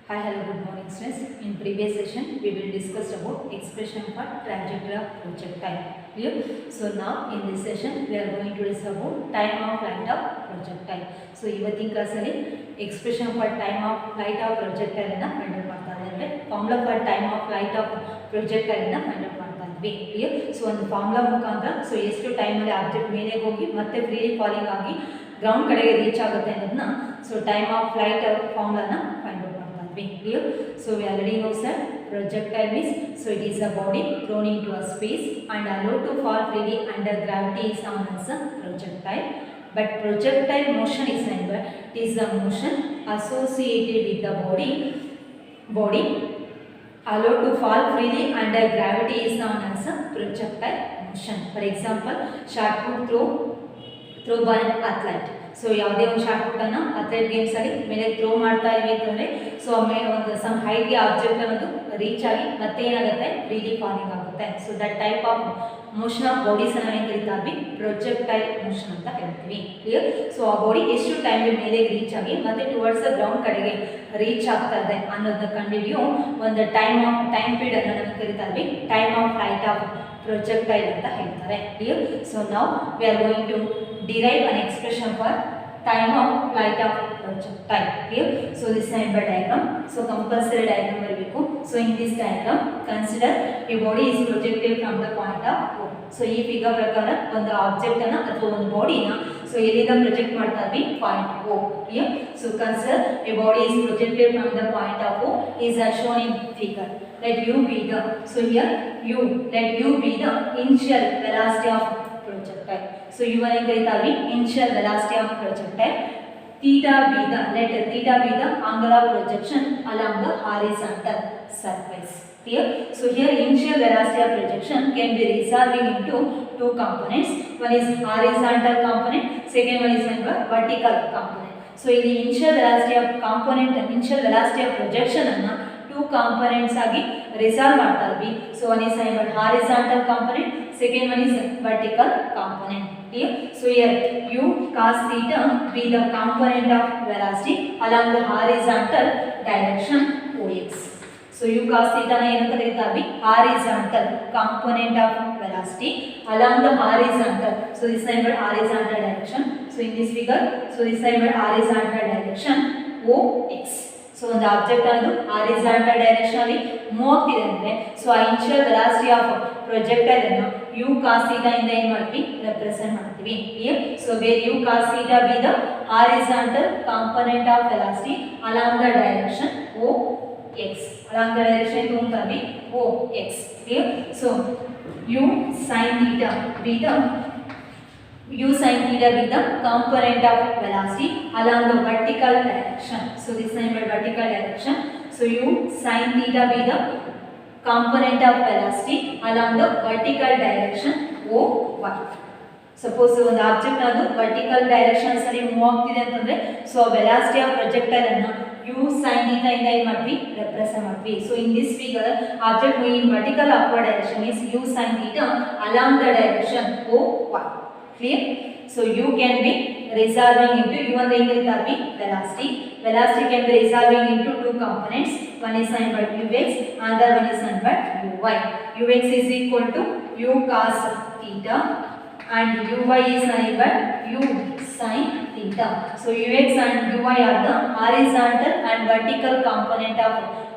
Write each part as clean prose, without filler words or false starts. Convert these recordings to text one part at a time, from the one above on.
Hi, hello, good morning students. In previous session, we will discuss about expression for trajectory of projectile. Clear? So now in this session, we are going to discuss about time of flight of projectile. So ಇವತ್ತಿನ ಕ್ಲಾಸಲ್ಲಿ expression for time of flight of projectile ಅನ್ನು find out ಮಾಡ್ತಾ ಇದ್ದಾರೆ. Formula for time of flight of projectile ಅನ್ನು find out ಮಾಡ್ತಾ ಇದ್ವಿ. Clear? So ಒಂದು formula ಮುಖಾಂತರ ಸೊ ಎಷ್ಟು ಟೈಮ್ ಅಲ್ಲಿ ಆಬ್ಜೆಕ್ಟ್ ಮೇಲೆ ಹೋಗಿ ಮತ್ತೆ ಫ್ರೀಲಿ ಫಾಲಿಂಗ್ ಆಗಿ ಗ್ರೌಂಡ್ ಕಡೆಗೆ ರೀಚ್ ಆಗುತ್ತೆ ಅನ್ನೋದನ್ನ ಸೊ ಟೈಮ್ ಆಫ್ ಫ್ಲೈಟ್ ಫಾರ್ಮುಲಾನ find out clear. So we already know sir, projectile means so it is a body thrown into a space and allowed to fall freely under gravity is known as a projectile. But projectile motion is never, it is the motion associated with the body allowed to fall freely under gravity is known as a projectile motion. For example, shot put throw by an athlete. So ಯಾವುದೇ ಒಂದು short ಪುಟ್ಟನ್ನು athlete ಗೇಮ್ಸಲ್ಲಿ ಮೇಲೆ throw ಮಾಡ್ತಾ ಇದ್ವಿ ಅಂತಂದರೆ so ಮೇಲೆ ಒಂದು some ಹೈಟ್ಗೆ object ಅನ್ನೋದು reach ಆಗಿ ಮತ್ತೆ ಏನಾಗುತ್ತೆ ಫ್ರೀಲಿ ಫಾಲಿಂಗ್ ಆಗುತ್ತೆ. So that type of motion of bodies ಅನ್ನು ಏನು ಕರಿತಾ ಇದ್ವಿ ಪ್ರೊಜೆಕ್ಟೈಲ್ ಮೋಷನ್ ಅಂತ ಹೇಳ್ತೀವಿ. ಕ್ಲಿಯರ್? ಸೊ ಆ ಬಾಡಿ ಎಷ್ಟು ಟೈಮ್ ಮೇಲೆ ರೀಚ್ ಆಗಿ ಮತ್ತೆ ಟುವರ್ಡ್ಸ್ ದ ಗ್ರೌಂಡ್ ಕಡೆಗೆ ರೀಚ್ ಆಗ್ತಾ ಇದೆ ಅನ್ನೋದನ್ನ ಕಂಡುಹಿಡಿಯೋ ಒಂದು ಟೈಮ್ ಪೀರಿಯಡ್ ಅನ್ನು ನಾವು ಕರಿತಾ ಇದ್ವಿ time of flight of projectile ಅಂತ ಹೇಳ್ತಾರೆ. Clear? So now we are going to derive an expression for time of flight of projectile. Clear? So this is a diagram. So compulsory diagram ಬರಬೇಕು. So in this diagram consider a body is projected from the point of O. So ಈ figure ಪ್ರಕಾರ ಒಂದು object ಅನ್ನ ಅಥವಾ ಒಂದು ಬಾಡಿನ so ಎಲ್ಲಿಂದ project ಮಾಡ್ತಾ ಇದ್ವಿ point O. Clear? So consider a body is projected from the point of O is as shown in figure. Let u be the, so here let u be the initial velocity of projectile. So u ಅನ್ನು ಕರೀತಾ ಇದ್ವಿ initial velocity of projectile. Theta be the, let theta be the angle of projection along the horizontal surface. Clear? So here initial velocity of projection can be resolving into two components. One is horizontal component, second one is vertical component. So in the initial velocity of component, initial velocity of projection ಅನ್ನು two components ಆಗಿ resolve ಮಾಡ್ತಾ ಇದ್ವಿ. So one is horizontal component, second one is vertical component. Here, so here u cos theta be the component of velocity along the horizontal direction OX. So u cos theta na ಏನು ಕರೀತಾ ಇದ್ವಿ horizontal component of velocity along the horizontal. So this is horizontal direction. So in this figure, so this is horizontal direction OX. So ಒಂದು object ಅನ್ನೋದು horizontal direction ಅಲ್ಲಿ move ಆಗ್ತಿದೆ ಅಂದ್ರೆ so ಆ initial velocity of projectile ಅನ್ನು U cos theta ಇಂದ ಏನು ಮಾಡ್ತೀವಿ ರೆಪ್ರೆಸೆಂಟ್ ಮಾಡ್ತೀವಿ. So where U cos theta be the horizontal component of velocity along the direction O X, along the direction ತಗೊಂಡ್ವಿ O X. So U sine theta be the u sin theta be the component of velocity along the vertical direction. So this is vertical direction. So u sin theta be the component of velocity along the vertical direction OY. Suppose ಒಂದು object ಅದು vertical directions ಅಲ್ಲಿ move ಆಗ್ತಿದೆ ಅಂತಂದ್ರೆ so velocity of projectile ಅನ್ನು u sin theta ಇಂದ ಏನು ಮಾಡ್ತೀವಿ represent ಮಾಡ್ತೀವಿ. So in this figure object moving in vertical upward direction is u sin theta along the direction OY. Clear? So u can be resolving into u and the velocity. Velocity can be resolving into two components. One is signed by ux, another one is signed by uy. Ux is equal to u cos theta and uy is signed by u sin theta. So ux and uy are the horizontal and vertical component of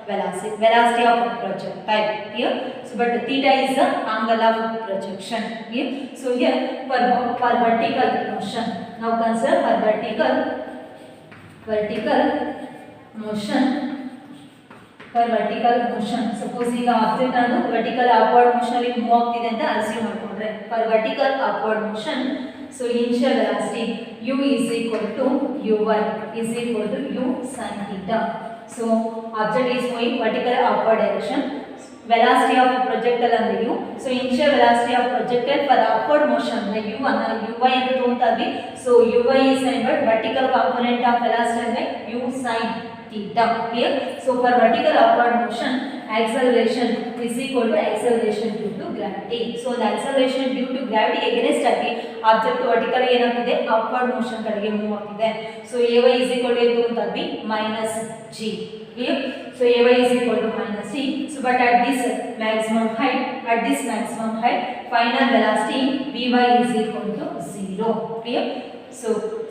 velocity of projectile. Here, so but theta is the angle of projection. Here, so here for vertical motion, now consider for vertical motion. For vertical motion, suppose ಈಗ object ಅನ್ನು vertical upward motion ಅಲ್ಲಿ move ಆಗ್ತಿದೆ ಅಂತ assume ಮಾಡ್ಕೊಂಡ್ರೆ for vertical upward motion, so initial velocity u is equal to uy is equal to u sin theta. So object is moving vertical upward direction. Velocity of projectile under u. So initial velocity of projectile for upward motion the u anna uy ಅಂತ ತಗೊಂತಾ ಇದ್ವಿ. So uy is vertical component of velocity ಅಂದ್ರೆ u sin theta. Here, so for vertical upward motion acceleration is equal to acceleration due to gravity. So the acceleration due to gravity against ಆಗಿ object vertical ಏನಾಗ್ತಿದೆ upward motion ಕಡೆಗೆ move ಆಗ್ತಿದೆ. So ay is equal to ಏನು ಅಂತ ಇದ್ವಿ -g. Clear? So Ay is equal to minus t. So but at this maximum height, final velocity Vy is equal to 0. Clear? So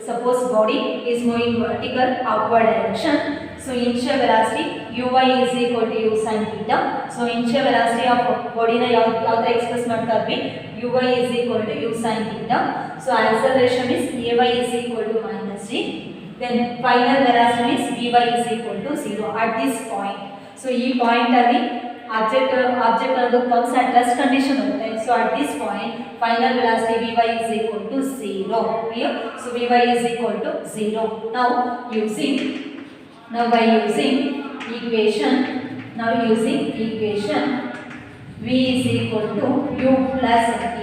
suppose body is moving vertical upward direction. So initial velocity Uy is equal to u sin theta. So initial velocity of body na ಯಾವ ತರ express ಮಾಡ್ತಾ ಇದ್ವಿ, Uy is equal to u sin theta. So acceleration is Ay is equal to minus g. Then final velocity is Vy is equal to 0 at this point. So ಈ point ಅಲ್ಲಿ object ಅದು comes at rest condition ಹೋಗುತ್ತೆ. So at this point final velocity Vy is equal to 0. Clear? So Vy is equal to 0. Now by using equation V is equal to u plus at.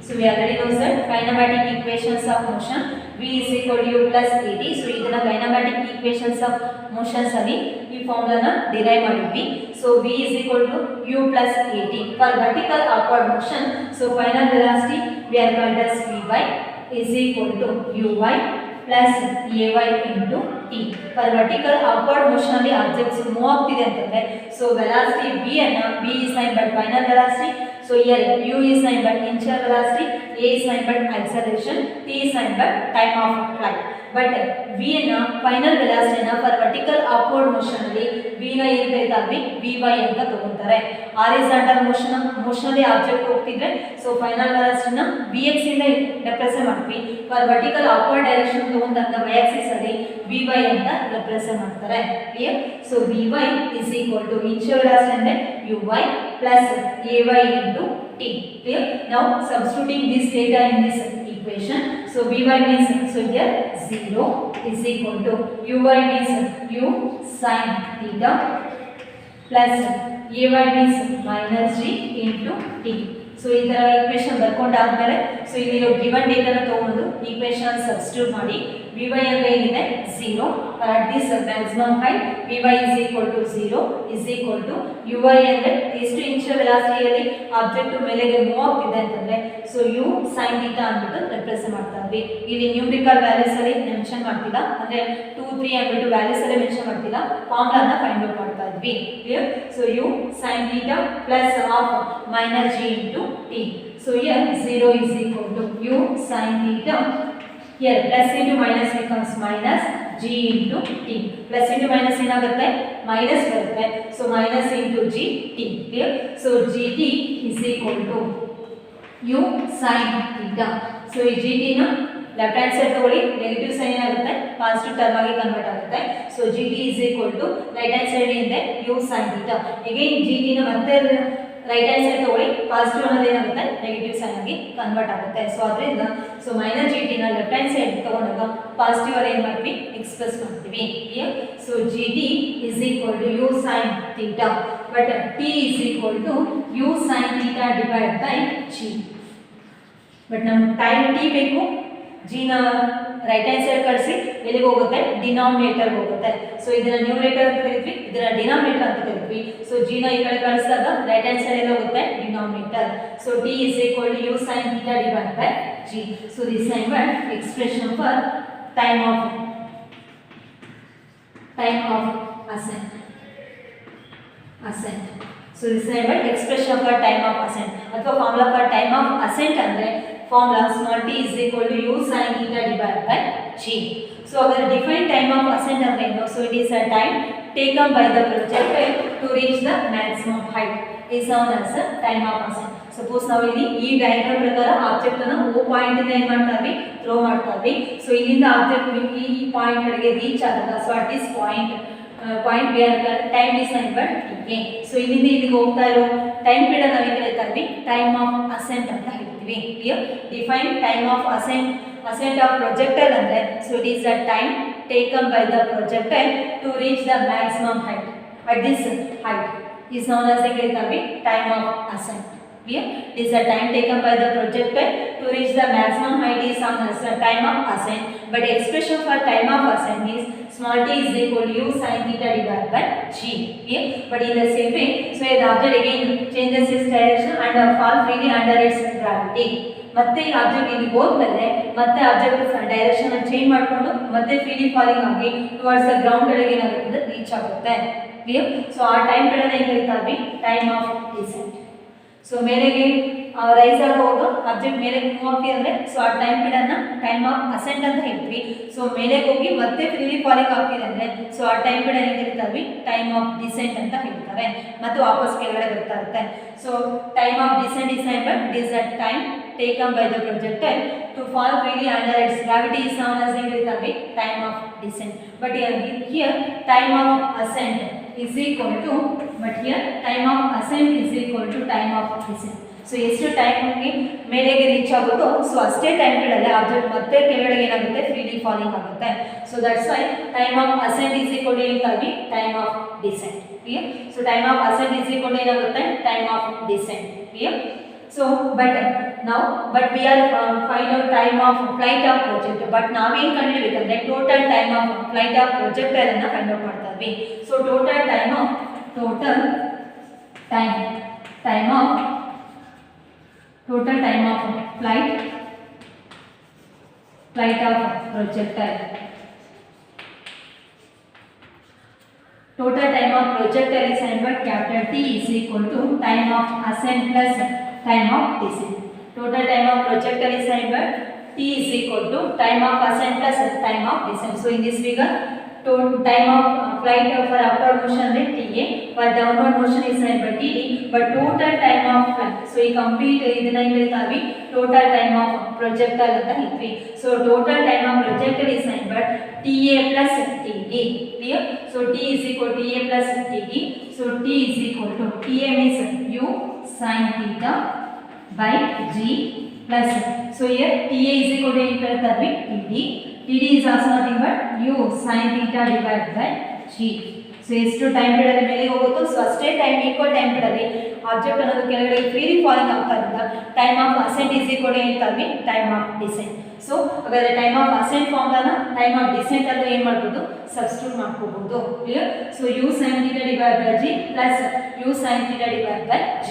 So we already know that kinematic equations of motion V is equal to u plus at. So ಇದನ್ನ kinematic equations of motions ಅಲ್ಲಿ ಈ ಫಾರ್ಮುಲಾನ derive ಮಾಡಿದ್ವಿ. So V is equal to u plus at for vertical upward motion. So final velocity we are called as Vy is equal to uy plus ay into t. For vertical upward motion ಅಲ್ಲಿ objects move ಆಗ್ತಿದೆ ಅಂತಂದ್ರೆ so velocity v ಅನ್ನ v is nothing but final velocity. So here u is nothing but initial velocity, a is nothing but acceleration, t is nothing but time of flight. But v ಅನ್ನ final velocity ನ for vertical upward motion ಅಲ್ಲಿ v ನ ಏನು ಕರೀತಾರೆ vy ಅಂತ ತಗೊಂತಾರೆ. horizontal motion ಅಲ್ಲಿ object ಹೋಗ್ತಿದ್ರೆ so final velocity ನ vx ಇಂದ ರೆಪ್ರೆಸೆಂಟ್ ಮಾಡ್ತೀವಿ. for vertical upward direction ತಗೊಂಡಂತ y axis ಅಲ್ಲಿ vy ಅಂತ ರೆಪ್ರೆಸೆಂಟ್ ಮಾಡ್ತಾರೆ. Clear? so vy is equal to initial velocity ಅಂದ್ರೆ uy plus ay into t. clear? now substituting this data in this equation. so vy means so here 0 is equal to uy means u sin theta plus ay means minus g into t. so ಈ ತರ equation ಬರ್ಕೊಂಡಾದ್ಮೇಲೆ so ಇಲ್ಲಿ given data ನ ತಗೊಂಡು equation substitute ಮಾಡಿ vy ಅಂದ್ರೆ ಏನಿದೆ 0 at this maximum height vy is equal to 0 is equal to uy ಅಂದ್ರೆ ಎಷ್ಟು initial velocity ಅಲ್ಲಿ ಆಬ್ಜೆಕ್ಟ್ ಮೇಲೆಗೆ ಮೂವ್ ಆಗ್ತಿದೆ ಅಂತಂದ್ರೆ so u sin theta ಅಂದ್ಬಿಟ್ಟು ರೆಪ್ರೆಸೆಂಟ್ ಮಾಡ್ತಾ ಇದ್ವಿ. ಇಲ್ಲಿ ನ್ಯೂಮರಿಕಲ್ ವ್ಯಾಲ್ಯೂಸ್ ಅಲ್ಲಿ ಮೆನ್ಷನ್ ಮಾಡ್ತಿಲ್ಲ, ಅಂದ್ರೆ 2 3 ಅಂದ್ಬಿಟ್ಟು ವ್ಯಾಲ್ಯೂಸ್ ಅಲ್ಲಿ ಮೆನ್ಷನ್ ಮಾಡ್ತಿಲ್ಲ, ಫಾರ್ಮುಲಾನ ಫೈಂಡ್ ಔಟ್ ಮಾಡ್ತಾ ಇದ್ವಿ. Clear? so u sin theta plus of minus g into t. so here 0 is equal to u sin theta. Here plus into minus becomes minus g into t. Plus into minus ಏನಾಗುತ್ತೆ minus ಬರುತ್ತೆ. so minus into g t. Clear? so gt is equal to u sin theta. so ಈ gt ನ left hand side ತಗೊಳ್ಳಿ, negative sign ಆಗುತ್ತೆ positive term ಆಗಿ convert ಆಗುತ್ತೆ. so gt is equal to right hand side ಇದೆ u sin theta. again gt ನ ಮತ್ತೆ right hand side ತಗೊಳ್ಳಿ, ಪಾಸಿಟಿವ್ ಅನ್ನೋದು ಏನಾಗುತ್ತೆ ನೆಗೆಟಿವ್ ಸೈನ್ ಆಗಿ ಕನ್ವರ್ಟ್ ಆಗುತ್ತೆ. ಸೊ ಅದರಿಂದ ಸೊ ಮೈನಸ್ ಜಿ ಟಿ ನ ಲೆಫ್ಟ್ ಹ್ಯಾಂಡ್ ಸೈಡ್ ತಗೊಂಡಾಗ ಪಾಸಿಟಿವ್ ಅಲ್ಲಿ ಏನು ಮಾಡ್ತೀವಿ ಎಕ್ಸ್ಪ್ರೆಸ್ ಮಾಡ್ತೀವಿ. So G T is equal to u sine theta, but T is equal to u sine theta divide by G. But ನಮ್ಗೆ time T ಬೇಕು, ಜಿನ right hand side ಕಳಿಸಿ ಎಲ್ಲಿಗೆ ಹೋಗುತ್ತೆ ಡಿನಾಮಿನೇಟರ್ಗೆ ಹೋಗುತ್ತೆ. ಸೊ ಇದನ್ನ ನ್ಯೂಮರೇಟರ್ ಅಂತ ಕರಿತೀವಿ, ಇದನ್ನ ಡಿನಾಮಿನೇಟರ್ ಅಂತ ಕರಿತೀವಿ. ಸೊ ಜಿನ ಈ ಕಡೆ ಕಳಿಸಿದಾಗ ರೈಟ್ ಹ್ಯಾಂಡ್ ಸೈಡ್ ಎಲ್ಲ ಹೋಗುತ್ತೆ denominator. So T is equal to u sine theta divide by G. So this I what expression for time of ascent. So this is what expression for time of ascent. ಅಥವಾ formula for time of ascent ಅಂದ್ರೆ formula small t is equal to u sin theta divided by g. So our defined time of ascent ಅಂದ್ರೆ ಏನು? So it is a time taken by the projectile to reach the maximum height is known as the time of ascent. Suppose ನಾವು ಇಲ್ಲಿ ಈ diagram ಪ್ರಕಾರ object ಅನ್ನು O point ಇಂದ ಏನು ಮಾಡ್ತಾ ಇದ್ವಿ ಥ್ರೋ ಮಾಡ್ತಾ ಇದ್ವಿ. ಸೊ ಇಲ್ಲಿಂದ ಆಬ್ಜೆಕ್ಟ್ ಈ ಪಾಯಿಂಟ್ ಕಡೆಗೆ ರೀಚ್ ಆದಾಗ so at this point where time is neighbour T. So ಇಲ್ಲಿಂದ ಇಲ್ಲಿಗೆ ಹೋಗ್ತಾ ಇರೋ ಟೈಮ್ ಪೀರಿಯಡ್ ನಾವು ಹೇಳ್ತಾ ಇದ್ವಿ ಟೈಮ್ ಆಫ್ ಅಸೆಂಟ್ ಅಂತ ಹೇಳ್ತೀವಿ. Clear? Define time of ascent of projectile ಅಂದ್ರೆ so it is the time taken by the projectile to reach the maximum height. At this height is known as time of ascent. Clear? It is the time taken by the projectile to reach the maximum height is known as the time of ascent. But expression for time of ascent is small t is equal to u sin theta divided by g. Clear? But in the same way, so the object again changes its direction and fall freely under its gravity. ಮತ್ತೆ ಈ object ಇಲ್ಲಿ ಹೋದ್ಮೇಲೆ ಮತ್ತೆ object direction change ಮಾಡಿಕೊಂಡು ಮತ್ತೆ freely falling ಆಗಿ towards the ground ಕಡೆಗೆ ಏನಾಗುತ್ತೆ ರೀಚ್ ಆಗುತ್ತೆ ಕ್ಲಿಯರ್. ಸೊ ಆ ಟೈಮ್ ಗಳನ್ನ ಏನು ಹೇಳ್ತಾವೆ ಟೈಮ್ ಆಫ್ ಡಿಸೆಂಟ್. ಸೊ ಮೇಲೆಗೆ ರೈಸ್ ಆಗಿ ಹೋಗೋ ಆಬ್ಜೆಕ್ಟ್ ಮೇಲೆ ಮೂವ್ ಆಗ್ತೀವಿ ಅಂದರೆ ಸೊ ಆ ಟೈಮ್ ಪೀರಿಯಡ್ನ ಟೈಮ್ ಆಫ್ ಅಸೆಂಟ್ ಅಂತ ಹೇಳ್ತೀವಿ. ಸೊ ಮೇಲೆಗೆ ಹೋಗಿ ಮತ್ತೆ ಫ್ರೀಲಿ ಫಾಲಿಂಗ್ ಆಗ್ತಿದೆ ಅಂದರೆ ಸೊ ಆ ಟೈಮ್ ಪೀರಿಯಡ್ ಏನು ಕರೀತಾವೆ ಟೈಮ್ ಆಫ್ ಡಿಸೆಂಟ್ ಅಂತ ಹೇಳ್ತಾರೆ. ಮತ್ತು ವಾಪಸ್ ಕೆಳಗಡೆ ಬರ್ತಾ ಇರುತ್ತೆ. So time of descent is but it is a time taken by the projectile to fall freely under its gravity is known as time of descent. But here time of ascent is equal to time of ascent is equal to time of descent. So ಎಷ್ಟು ಟೈಮ್ಗೆ ಮೇಲೆಗೆ reach ಆಗುತ್ತೋ so ಅಷ್ಟೇ time period object ಮತ್ತೆ ಕೆಳಗಡೆ ಏನಾಗುತ್ತೆ freely falling ಆಗುತ್ತೆ. So that's why time of ascent is equal to ಏನಾಗಿ time of descent. Clear. So time of ascent is equal to ಏನಾಗುತ್ತೆ time of descent. Clear. So but we are find out time of flight of projectile. But ನಾವೇನು ಕಂಡುಹಿಡಿಯಬೇಕಂದ್ರೆ total time of flight of projectile ಅನ್ನು find out ಮಾಡ್ತಾ ಇದ್ವಿ. So total time of flight of projectile. Total time of projectile is signed by capital T is equal to time of ascent plus time of descent. Total time of projectile is signed by T is equal to time of ascent plus time of descent. So in this figure, time of flight for upward motion is TA, for downward motion is signed by TD, but total time of flight. So ಈ complete ಇದನ್ನ ಏನು ಹೇಳ್ತಾವಿ total time of projectile ಅಂತ ಹೇಳ್ತೀವಿ. So total time of projectile is signed by TA plus TD. Clear? So T is equal to TA plus TD. So T is equal to TA means U sin theta by G plus. So here TA is equal to TD. TD is also nothing but U sin theta divided by G. So ಎಷ್ಟು time period ಮೇಲೆ ಹೋಗುತ್ತೋ so ಅಷ್ಟೇ time equal time period object ಅನ್ನೋದು ಕೆಳಗಡೆ freely falling ಆಗ್ತಾ ಇದ್ದ time of ascent is equal to ಹೇಳ್ತಾವೆ time of descent. So ಹಾಗಾದ್ರೆ ಟೈಮ್ ಆಫ್ ಅಸೆಂಟ್ ಫಾರ್ಮ್ನ ಟೈಮ್ ಆಫ್ ಡಿಸೆಂಟ್ ಅಂತ ಏನು ಮಾಡ್ಬೋದು ಸಬ್ಸ್ಟಿಟ್ಯೂಟ್ ಮಾಡ್ಕೋಬಹುದು. Clear. So U sin theta divided by G plus U sin theta divided by G.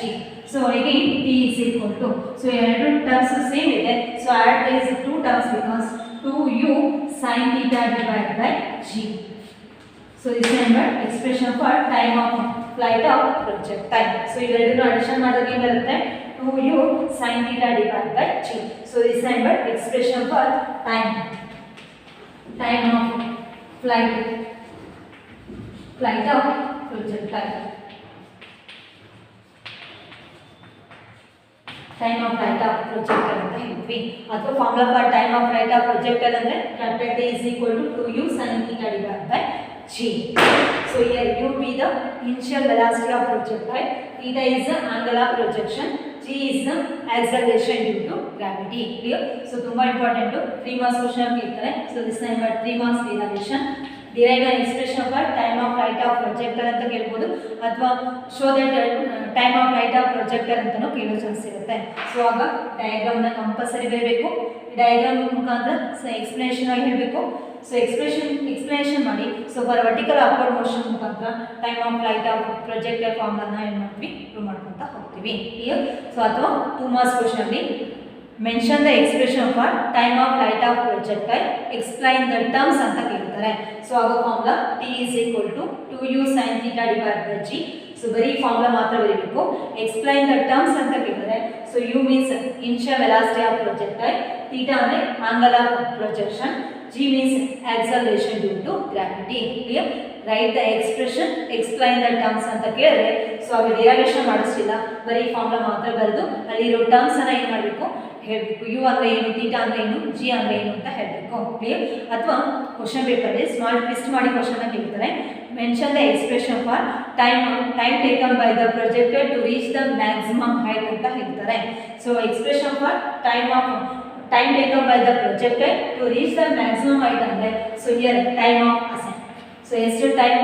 So again T is equal to, so ಎರಡು terms same ಇದೆ. So add these two terms becomes 2U sin theta divided by G. So this is the expression for time of flight of projectile. So ಇವೆರಡನ್ನು addition ಮಾಡಿದಾಗ ಏನು ಬರುತ್ತೆ 2U sin theta divided by G. So this is the expression for time of flight of projectile. Time of flight of projectile ಅಂತ ಹೇಳ್ತೀವಿ. ಅಥವಾ formula for time of flight of projectile ಅಂದರೆ capital T is equal to 2U sin theta divided by G. So here U be the initial velocity of projectile, theta is the angle of projection, G is the acceleration due to gravity. Clear? So ತುಂಬಾ important 3 marks question ಕೇಳ್ತಾರೆ. So this time but 3 marks derivation. Derive an expression for time of flight of projectile ಅಂತ ಕೇಳ್ಬೋದು ಅಥವಾ show that time of flight of projectile ಅಂತಲೂ ಕೇಳೋ chance ಇರುತ್ತೆ. So ಆಗ ಡಯಾಗ್ರಾಮ್ನ ಕಂಪಲ್ಸರಿ ಬರೀಬೇಕು. ಡಯಾಗ್ರಾಮ್ ಮುಖಾಂತರ ಎಕ್ಸ್ಪ್ಲನೇಷನ್ ಆಗಿ ಹೇಳಬೇಕು. ಸೊ ಎಕ್ಸ್ಪ್ಲನೇಷನ್ ಮಾಡಿ so for vertical upward motion ಮುಖಾಂತರ time of flight of projectile ಫಾರ್ಮ್ನ ಏನು ಮಾಡ್ತೀವಿ ಪ್ರೂವ್ ಮಾಡ್ಕೊತಾ ಹೋಗ್ತೀವಿ. ಕ್ಲಿಯರ್. ಸೊ ಅಥವಾ 2 ಮಾರ್ಕ್ಸ್ ಕ್ವೆಶ್ಚನ್ ಅಲ್ಲಿ mention the expression for time of flight of projectile, explain the terms ಅಂತ ಕೇಳ್ತಾರೆ. ಸೊ ಆಗ formula T is equal to 2U sin theta divided by G. So ಬರೀ ಫಾರ್ಮುಲಾ ಮಾತ್ರ ಬರೀಬೇಕು. explain the terms ಅಂತ ಕೇಳಿದರೆ so U means initial velocity of projectile, theta ಅಂದರೆ angle of projection, G means acceleration due to gravity. Clear? Write the expression, explain the terms ಅಂತ ಕೇಳಿದ್ರೆ so ಆಗ derivation ಮಾಡಿಸ್ತಿಲ್ಲ, ಬರೀ ಫಾರ್ಮುಲಾ ಮಾತ್ರ ಬರೆದು ಅಲ್ಲಿರೋ ಟರ್ಮ್ಸ್ ಅನ್ನ ಏನು ಮಾಡಬೇಕು ಹೇಳಬೇಕು. ಯು ಅಂದರೆ ಏನು, ಥೀಟಾ ಅಂದರೆ ಏನು, ಜಿ ಅಂದರೆ ಏನು ಅಂತ ಹೇಳಬೇಕು. ಕ್ಲಿಯರ್. ಅಥವಾ ಕ್ವಶನ್ ಪೇಪರಲ್ಲಿ ಸ್ಮಾಲ್ ಟ್ವಿಸ್ಟ್ ಮಾಡಿ ಕ್ವಶನ್ ಕೇಳ್ತಾರೆ. Mention the expression for time taken by the projector to reach the maximum height ಅಂತ ಹೇಳ್ತಾರೆ. So expression for time taken by the projector to reach the maximum height ಅಂದರೆ so here time of ascent. So ಎಷ್ಟು time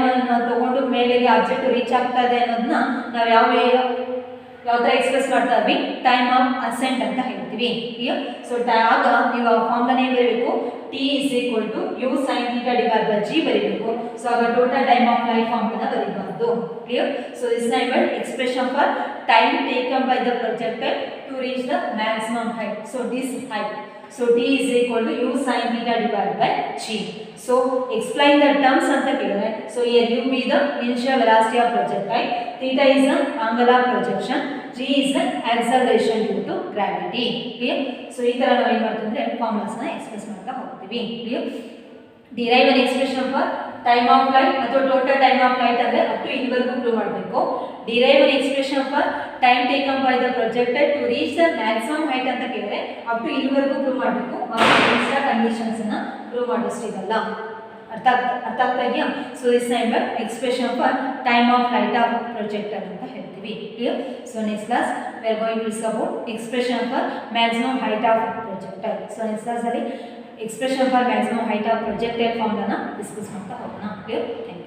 ತಗೊಂಡು ಮೇಲೆಗೆ object reach ಆಗ್ತಾ ಇದೆ ಅನ್ನೋದನ್ನ ನಾವು ಯಾವ ಥರ ಎಕ್ಸ್ಪ್ರೆಸ್ ಮಾಡ್ತಾ ಇದ್ವಿ ಟೈಮ್ ಆಫ್ ಅಸೆಂಟ್ ಅಂತ ಹೇಳ್ತೀವಿ. ಸೊ ಆಗ ನೀವು ಫಾರ್ಮುಲಾನೇ ಬರೀಬೇಕು T is equal to U sin theta divided by G ಬರೀಬೇಕು. ಸೊ ಆಗ total time of flight formula ಬರೀಬಾರ್ದು. Clear. So this time expression for time taken by the projector to reach the maximum height. So this height. So t is equal to u sin theta divided by g. So explain the terms ಅಂತ ಕೇಳಿದ್ರೆ, so here u be the initial velocity of projectile, theta is the angle of projection, g is the acceleration due to gravity. Clear? So ಈ ತರ ನಾವು ಏನು ಮಾಡ್ತೀವಿ ಅಂದ್ರೆ formulas ನ express ಮಾಡ್ತಾ ಹೋಗ್ತೀವಿ. Clear? Derive an expression for time of flight ಅಥವಾ total time of flight ಅಂದ್ರೆ up to ಇಲ್ಲಿವರೆಗೂ ಪ್ರೂವ್ ಮಾಡಬೇಕು. Derive an expression for time taken by the projectile to reach the maximum height ಅಂತ ಕೇಳಿದ್ರೆ up to ಇಲ್ಲಿವರೆಗೂ prove ಮಾಡಬೇಕು. Extra conditions ಅನ್ನ prove ಮಾಡೋಷ್ಟಿರಲ್ಲ. ಅರ್ಥ ಆಗ್ತಾ ಇದೆಯಾ? So this time expression for time of flight of projector ಅಂತ ಹೇಳ್ತೀವಿ. Clear? So next class we are going to discuss about expression for maximum height of projector. So next class ಅಲ್ಲಿ expression for maximum height of projectile ಫಾರ್ಮುಲಾನ discuss ಮಾಡ್ತಾ ಹೋಗೋಣ. Clear? Thank you.